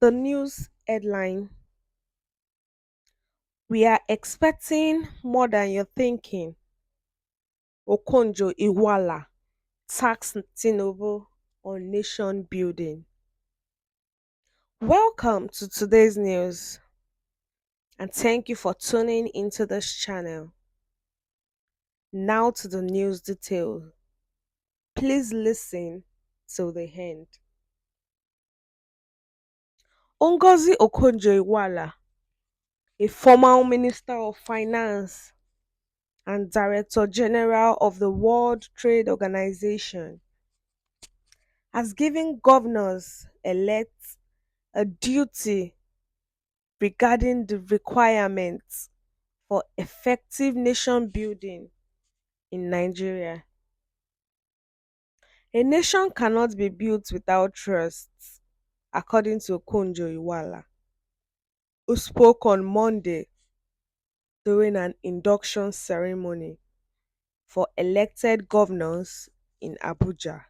The news headline: We are expecting more than you're thinking. Okonjo Iweala tax Tinubu on nation building. Welcome to today's news and thank you for tuning into this channel. Now to the news detail. Please listen till the end. Ngozi Okonjo-Iweala, a former Minister of Finance and Director General of the World Trade Organization, has given governors-elect a duty regarding the requirements for effective nation building in Nigeria. A nation cannot be built without trust, according to Okonjo-Iweala, who spoke on Monday during an induction ceremony for elected governors in Abuja.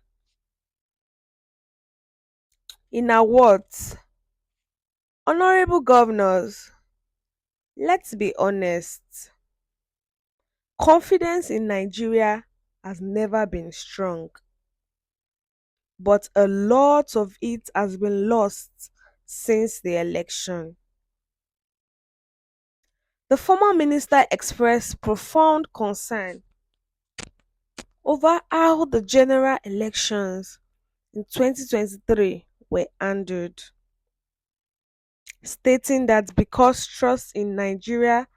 In our words, honorable governors, let's be honest, confidence in Nigeria has never been strong, but a lot of it has been lost since the election. The former minister expressed profound concern over how the general elections in 2023 were handled, stating that because trust in Nigeria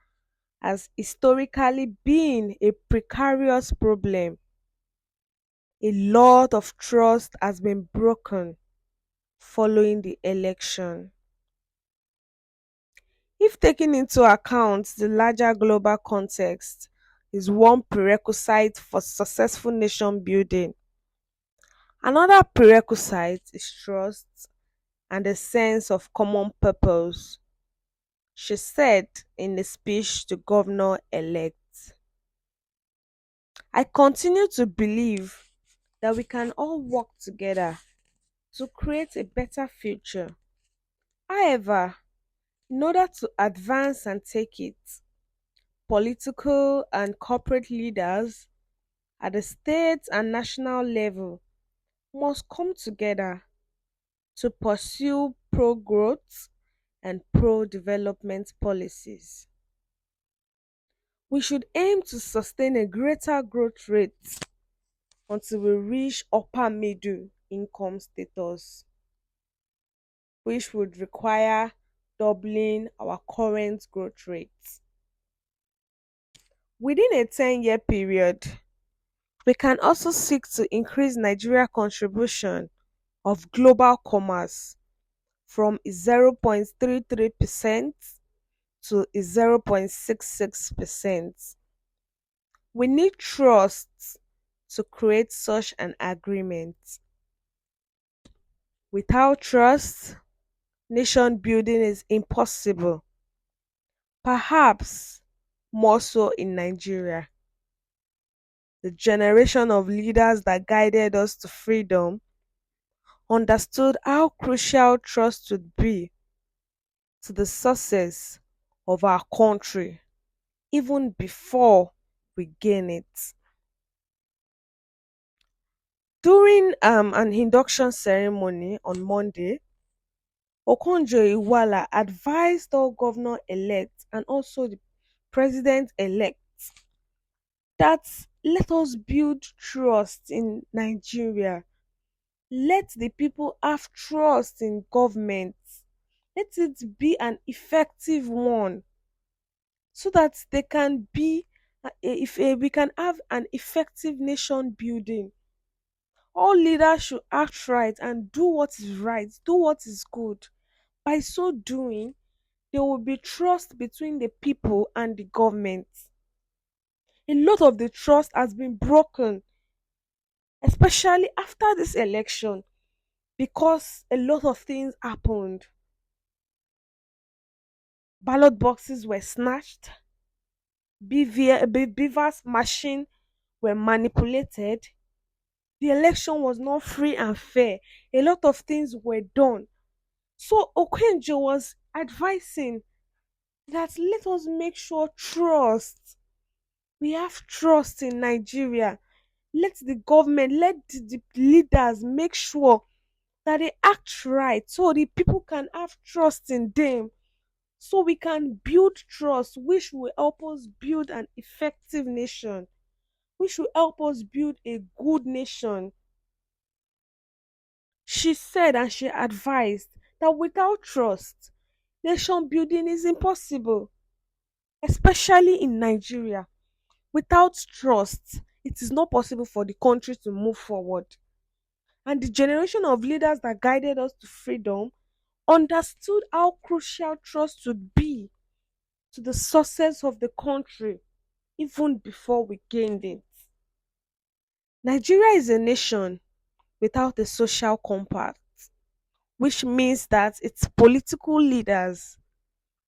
has historically been a precarious problem, a lot of trust has been broken following the election. If taking into account the larger global context is one prerequisite for successful nation building, another prerequisite is trust and a sense of common purpose, she said in a speech to governor-elect. I continue to believe that we can all work together to create a better future. However, in order to advance and take it, political and corporate leaders at the state and national level must come together to pursue pro growth and pro development policies. We should aim to sustain a greater growth rate until we reach upper middle income status, which would require doubling our current growth rate. Within a 10-year period, we can also seek to increase Nigeria's contribution of global commerce from 0.33% to 0.66%. We need trust to create such an agreement. Without trust, nation building is impossible, perhaps more so in Nigeria. The generation of leaders that guided us to freedom understood how crucial trust would be to the success of our country even before we gain it. During an induction ceremony on Monday, Okonjo-Iweala advised all governor-elect and also the president-elect that let us build trust in Nigeria. Let the people have trust in government. Let it be an effective one so that they can be if we can have an effective nation building. All leaders should act right and do what is right, do what is good. By so doing, there will be trust between the people and the government. A lot of the trust has been broken, especially after this election, because a lot of things happened. Ballot boxes were snatched, beavers machine were manipulated, the election was not free and fair. A lot of things were done. So Okonjo was advising that let us make sure trust. We have trust in Nigeria. Let the government, let the leaders make sure that they act right so the people can have trust in them. So we can build trust, which will help us build an effective nation, which will help us build a good nation. She said and she advised that without trust, nation building is impossible, especially in Nigeria. Without trust, it is not possible for the country to move forward. And the generation of leaders that guided us to freedom understood how crucial trust would be to the success of the country even before we gained it. Nigeria is a nation without a social compact, which means that its political leaders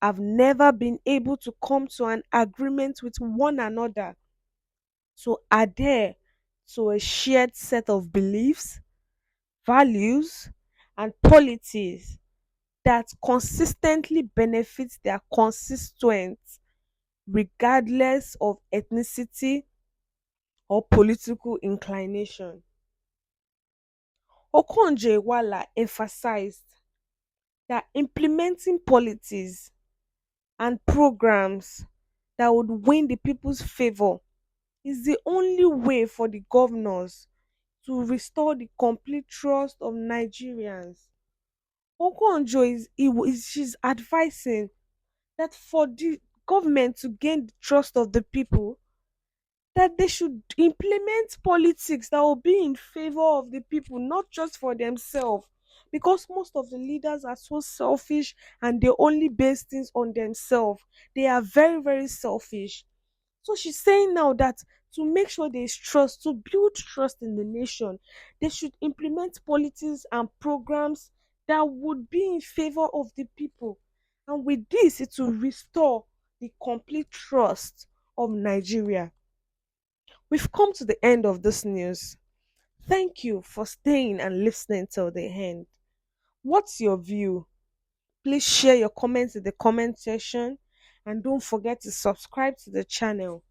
have never been able to come to an agreement with one another to adhere to a shared set of beliefs, values, and policies that consistently benefits their constituents regardless of ethnicity or political inclination. Okonjo Iweala emphasized that implementing policies and programs that would win the people's favor is the only way for the governors to restore the complete trust of Nigerians. Okonjo she's advising that for the government to gain the trust of the people, that they should implement politics that will be in favor of the people, not just for themselves. Because most of the leaders are so selfish and they only base things on themselves. They are very, very selfish. So she's saying now that to make sure there is trust, to build trust in the nation, they should implement policies and programs that would be in favor of the people. And with this, it will restore the complete trust of Nigeria. We've come to the end of this news. Thank you for staying and listening till the end. What's your view? Please share your comments in the comment section and don't forget to subscribe to the channel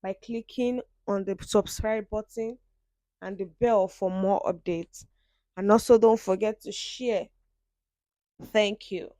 by clicking on the subscribe button and the bell for more updates. And also don't forget to share. Thank you.